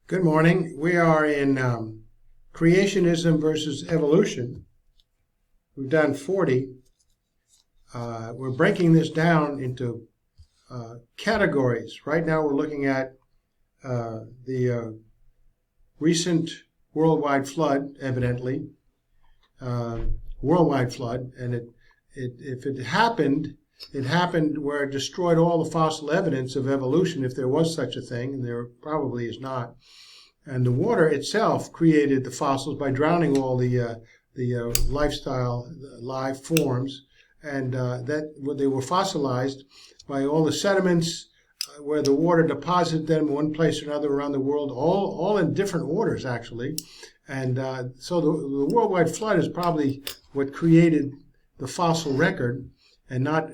Good morning. We are in creationism versus evolution. We've done 40. We're breaking this down into categories. Right now we're looking at the recent worldwide flood, evidently. Worldwide flood. And if it happened where it destroyed all the fossil evidence of evolution, if there was such a thing, and there probably is not. And the water itself created the fossils by drowning all the live forms, and they were fossilized by all the sediments where the water deposited them in one place or another around the world, all in different orders actually. And so the worldwide flood is probably what created the fossil record, and not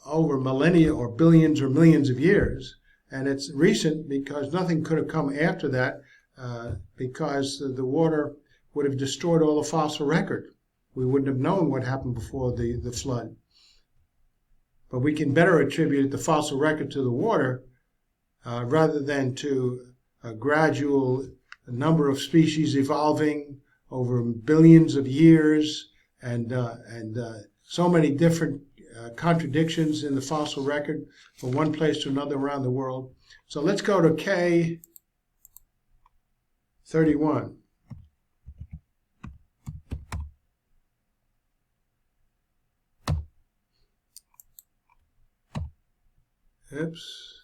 over millennia or billions or millions of years. And it's recent because nothing could have come after that, because the water would have destroyed all the fossil record. We wouldn't have known what happened before the flood. But we can better attribute the fossil record to the water rather than to a gradual number of species evolving over billions of years and so many different contradictions in the fossil record from one place to another around the world. So let's go to K31. Oops.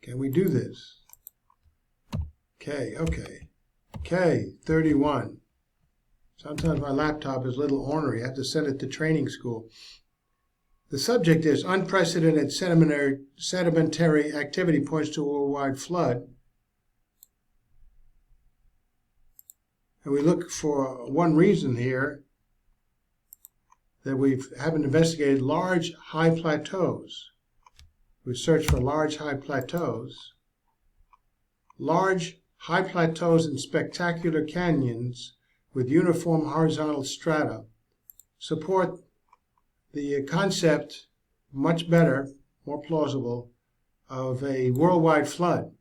Can we do this? Okay. K31. Sometimes my laptop is a little ornery. I have to send it to training school. The subject is unprecedented sedimentary activity points to a worldwide flood. And we look for one reason here, that we haven't investigated large high plateaus. We search for large high plateaus. Large high plateaus and spectacular canyons with uniform horizontal strata support the concept much better, more plausible, of a worldwide flood.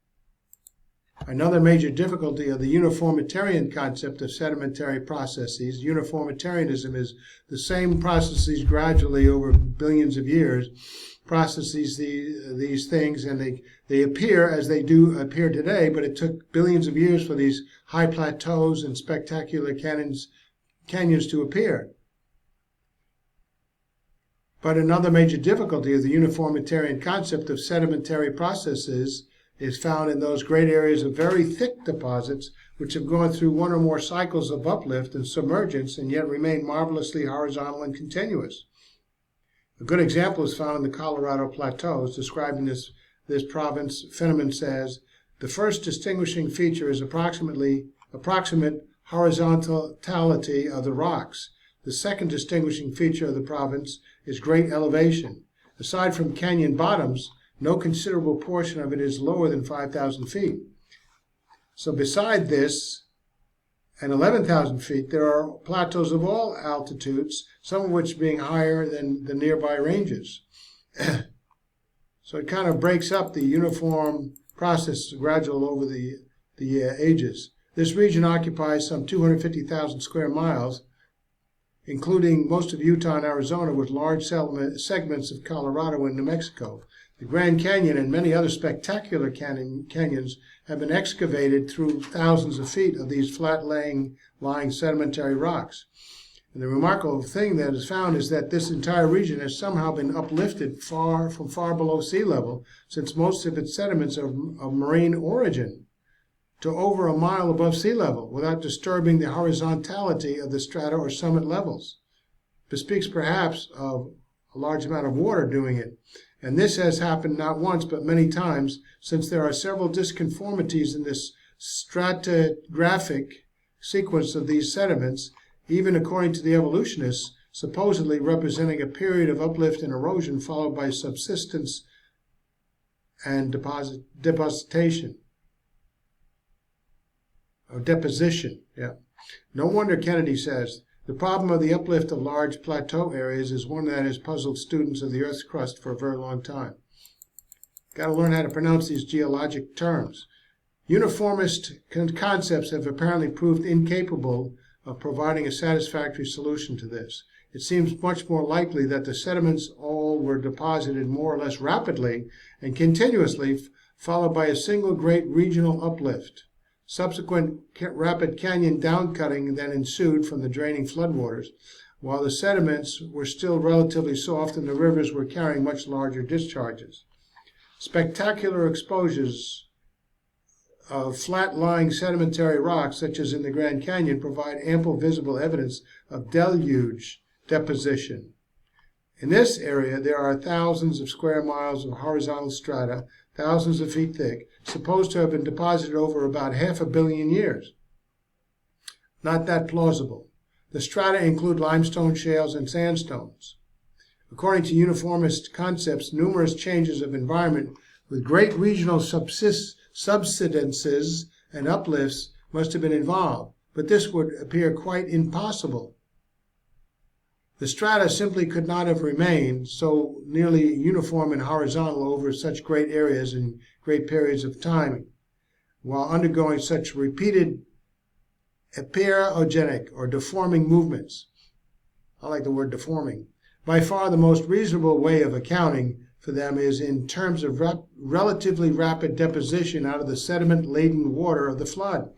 Another major difficulty of the uniformitarian concept of sedimentary processes. Uniformitarianism is the same processes gradually over billions of years processes these things, and they appear as they do appear today, but it took billions of years for these high plateaus and spectacular canyons to appear. But another major difficulty of the uniformitarian concept of sedimentary processes is found in those great areas of very thick deposits which have gone through one or more cycles of uplift and submergence and yet remain marvelously horizontal and continuous. A good example is found in the Colorado Plateaus. Describing this province, Fenneman says, the first distinguishing feature is approximate horizontality of the rocks. The second distinguishing feature of the province is great elevation. Aside from canyon bottoms, no considerable portion of it is lower than 5,000 feet. So beside this, and 11,000 feet, there are plateaus of all altitudes, some of which being higher than the nearby ranges. So it kind of breaks up the uniform process gradual over the ages. This region occupies some 250,000 square miles, including most of Utah and Arizona, with large segments of Colorado and New Mexico. The Grand Canyon and many other spectacular canyons have been excavated through thousands of feet of these lying sedimentary rocks. And the remarkable thing that is found is that this entire region has somehow been uplifted from far below sea level, since most of its sediments are of marine origin, to over a mile above sea level without disturbing the horizontality of the strata or summit levels. Bespeaks perhaps of a large amount of water doing it. And this has happened not once but many times, since there are several disconformities in this stratigraphic sequence of these sediments, even according to the evolutionists, supposedly representing a period of uplift and erosion followed by subsidence and deposition. Or deposition, yeah. No wonder, Kennedy says, the problem of the uplift of large plateau areas is one that has puzzled students of the Earth's crust for a very long time. Got to learn how to pronounce these geologic terms. Uniformist concepts have apparently proved incapable of providing a satisfactory solution to this. It seems much more likely that the sediments all were deposited more or less rapidly and continuously, followed by a single great regional uplift. Subsequent rapid canyon downcutting then ensued from the draining floodwaters, while the sediments were still relatively soft and the rivers were carrying much larger discharges. Spectacular exposures of flat-lying sedimentary rocks, such as in the Grand Canyon, provide ample visible evidence of deluge deposition. In this area, there are thousands of square miles of horizontal strata, thousands of feet thick, supposed to have been deposited over about 500 million years. Not that plausible. The strata include limestone shales and sandstones. According to uniformist concepts, numerous changes of environment with great regional subsidences and uplifts must have been involved, but this would appear quite impossible. The strata simply could not have remained so nearly uniform and horizontal over such great areas and great periods of time, while undergoing such repeated epeirogenic or deforming movements. I like the word deforming. By far the most reasonable way of accounting for them is in terms of relatively rapid deposition out of the sediment-laden water of the flood.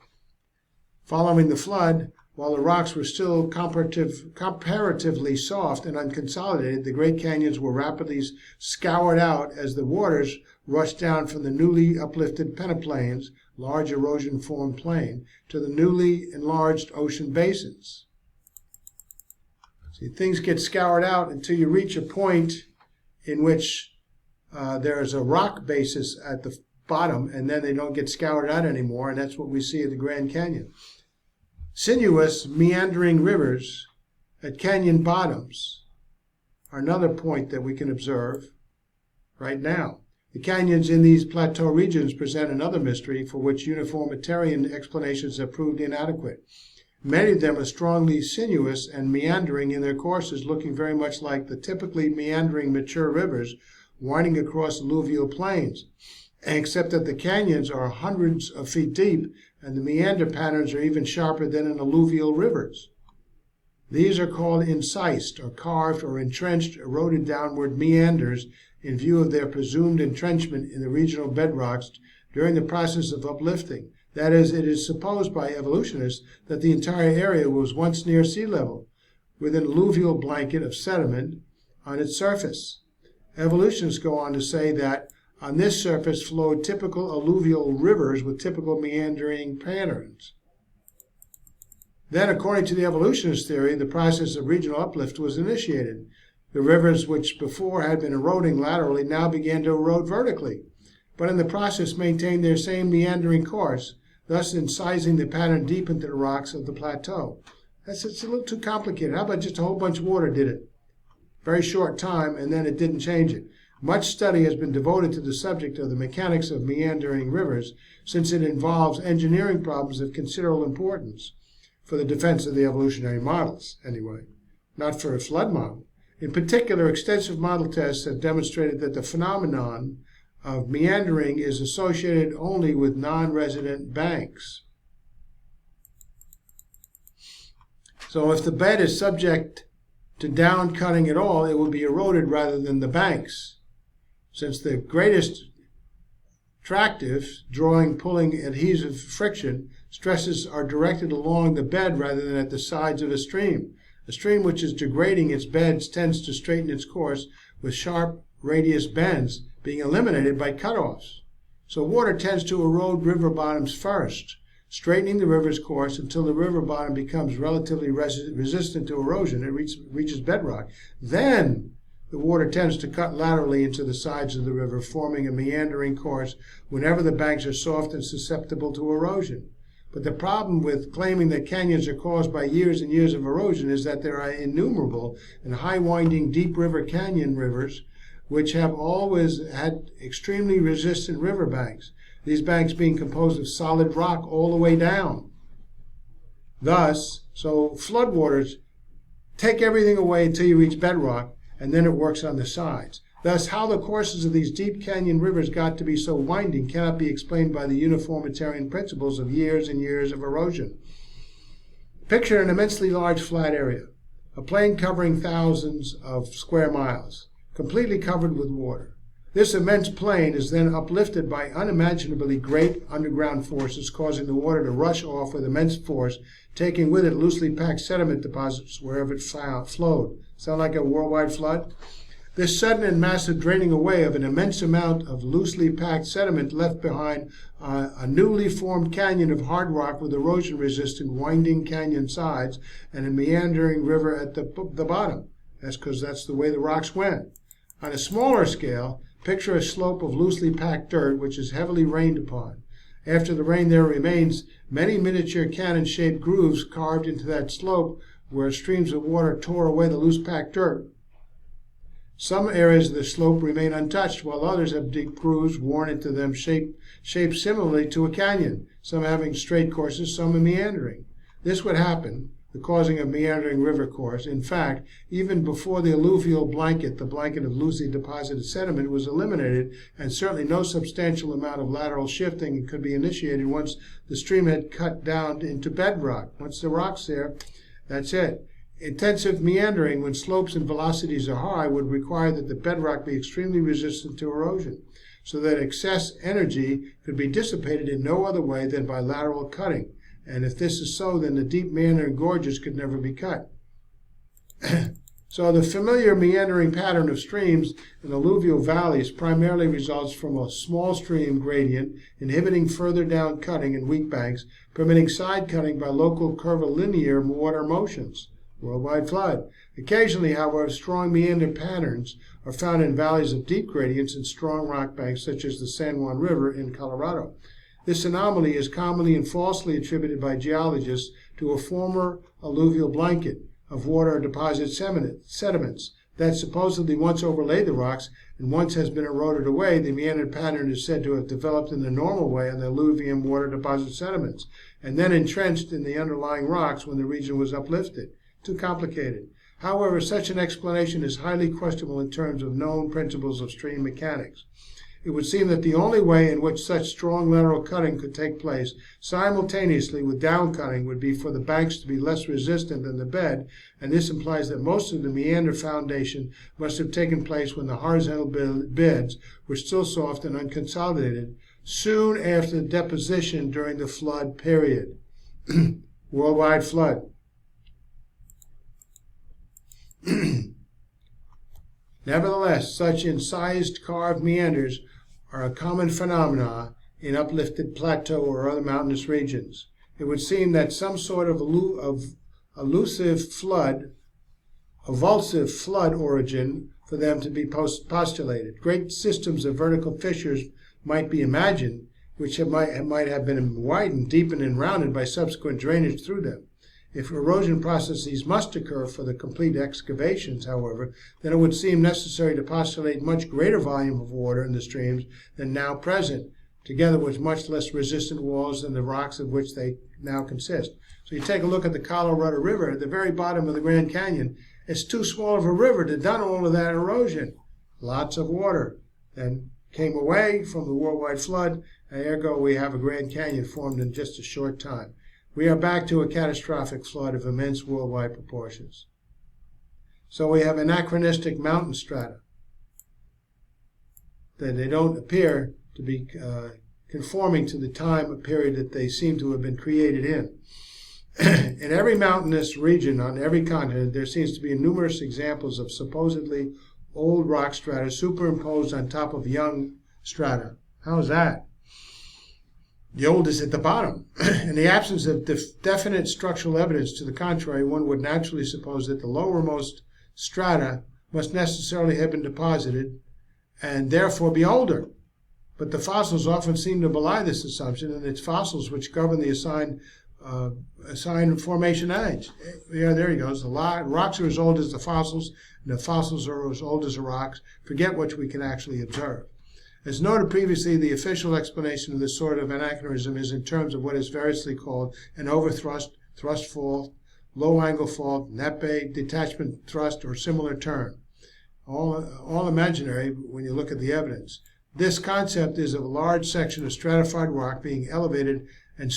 Following the flood, while the rocks were still comparatively soft and unconsolidated, the Great Canyons were rapidly scoured out as the waters rushed down from the newly uplifted peneplains, large erosion-formed plain, to the newly enlarged ocean basins. See, things get scoured out until you reach a point in which there's a rock basis at the bottom, and then they don't get scoured out anymore, and that's what we see at the Grand Canyon. Sinuous, meandering rivers at canyon bottoms are another point that we can observe right now. The canyons in these plateau regions present another mystery for which uniformitarian explanations have proved inadequate. Many of them are strongly sinuous and meandering in their courses, looking very much like the typically meandering mature rivers winding across alluvial plains, except that the canyons are hundreds of feet deep and the meander patterns are even sharper than in alluvial rivers. These are called incised or carved or entrenched, eroded downward meanders in view of their presumed entrenchment in the regional bedrocks during the process of uplifting. That is, it is supposed by evolutionists that the entire area was once near sea level, with an alluvial blanket of sediment on its surface. Evolutionists go on to say that on this surface flowed typical alluvial rivers with typical meandering patterns. Then, according to the evolutionist theory, the process of regional uplift was initiated. The rivers which before had been eroding laterally now began to erode vertically, but in the process maintained their same meandering course, thus incising the pattern deep into the rocks of the plateau. It's a little too complicated. How about just a whole bunch of water did it? Very short time, and then it didn't change it. Much study has been devoted to the subject of the mechanics of meandering rivers, since it involves engineering problems of considerable importance for the defense of the evolutionary models, anyway, not for a flood model. In particular, extensive model tests have demonstrated that the phenomenon of meandering is associated only with non-resident banks. So if the bed is subject to down cutting at all, it will be eroded rather than the banks. Since the greatest attractive, drawing, pulling, adhesive friction, stresses are directed along the bed rather than at the sides of a stream. A stream which is degrading its beds tends to straighten its course with sharp radius bends being eliminated by cutoffs. So water tends to erode river bottoms first, straightening the river's course until the river bottom becomes relatively resistant to erosion. It reaches bedrock. Then the water tends to cut laterally into the sides of the river, forming a meandering course whenever the banks are soft and susceptible to erosion. But the problem with claiming that canyons are caused by years and years of erosion is that there are innumerable and high-winding deep river canyon rivers which have always had extremely resistant river banks, these banks being composed of solid rock all the way down. Thus, so floodwaters take everything away until you reach bedrock, and then it works on the sides. Thus, how the courses of these deep canyon rivers got to be so winding cannot be explained by the uniformitarian principles of years and years of erosion. Picture an immensely large flat area, a plain covering thousands of square miles, completely covered with water. This immense plain is then uplifted by unimaginably great underground forces, causing the water to rush off with immense force, taking with it loosely packed sediment deposits wherever it flowed. Sound like a worldwide flood? This sudden and massive draining away of an immense amount of loosely packed sediment left behind a newly formed canyon of hard rock with erosion-resistant winding canyon sides and a meandering river at the bottom. That's because that's the way the rocks went. On a smaller scale, picture a slope of loosely packed dirt which is heavily rained upon. After the rain there remains many miniature cannon-shaped grooves carved into that slope where streams of water tore away the loose packed dirt. Some areas of the slope remain untouched, while others have deep grooves worn into them shaped similarly to a canyon, some having straight courses, some meandering. This would happen, the causing of meandering river course, in fact, even before the alluvial blanket, the blanket of loosely deposited sediment, was eliminated, and certainly no substantial amount of lateral shifting could be initiated once the stream had cut down into bedrock. Once the rock's there, that's it. Intensive meandering, when slopes and velocities are high, would require that the bedrock be extremely resistant to erosion, so that excess energy could be dissipated in no other way than by lateral cutting. And if this is so, then the deep meandering gorges could never be cut. So the familiar meandering pattern of streams in alluvial valleys primarily results from a small stream gradient inhibiting further down cutting in weak banks, permitting side cutting by local curvilinear water motions. Worldwide flood. Occasionally, however, strong meander patterns are found in valleys of deep gradients and strong rock banks, such as the San Juan River in Colorado. This anomaly is commonly and falsely attributed by geologists to a former alluvial blanket of water deposit sediments that supposedly once overlaid the rocks and once has been eroded away. The meandered pattern is said to have developed in the normal way on the alluvium water deposit sediments and then entrenched in the underlying rocks when the region was uplifted. Too complicated. However, such an explanation is highly questionable in terms of known principles of stream mechanics. It would seem that the only way in which such strong lateral cutting could take place simultaneously with down cutting would be for the banks to be less resistant than the bed, and this implies that most of the meander foundation must have taken place when the horizontal beds were still soft and unconsolidated, soon after the deposition during the flood period. Worldwide flood. Nevertheless, such incised carved meanders are a common phenomena in uplifted plateau or other mountainous regions. It would seem that some sort of evulsive flood origin for them to be postulated. Great systems of vertical fissures might be imagined, which might have been widened, deepened, and rounded by subsequent drainage through them. If erosion processes must occur for the complete excavations, however, then it would seem necessary to postulate much greater volume of water in the streams than now present, together with much less resistant walls than the rocks of which they now consist. So you take a look at the Colorado River at the very bottom of the Grand Canyon. It's too small of a river to done all of that erosion. Lots of water then came away from the worldwide flood, and ergo we have a Grand Canyon formed in just a short time. We are back to a catastrophic flood of immense worldwide proportions. So we have anachronistic mountain strata. That they don't appear to be conforming to the time period that they seem to have been created in. In every mountainous region on every continent, there seems to be numerous examples of supposedly old rock strata superimposed on top of young strata. How's that? The old is at the bottom. In the absence of definite structural evidence to the contrary, one would naturally suppose that the lowermost strata must necessarily have been deposited and therefore be older. But the fossils often seem to belie this assumption, and it's fossils which govern the assigned formation age. Yeah, there he goes. The rocks are as old as the fossils, and the fossils are as old as the rocks. Forget what we can actually observe. As noted previously, the official explanation of this sort of anachronism is in terms of what is variously called an overthrust, thrust fault, low angle fault, nappe, detachment thrust, or similar term. all imaginary when you look at the evidence. This concept is of a large section of stratified rock being elevated and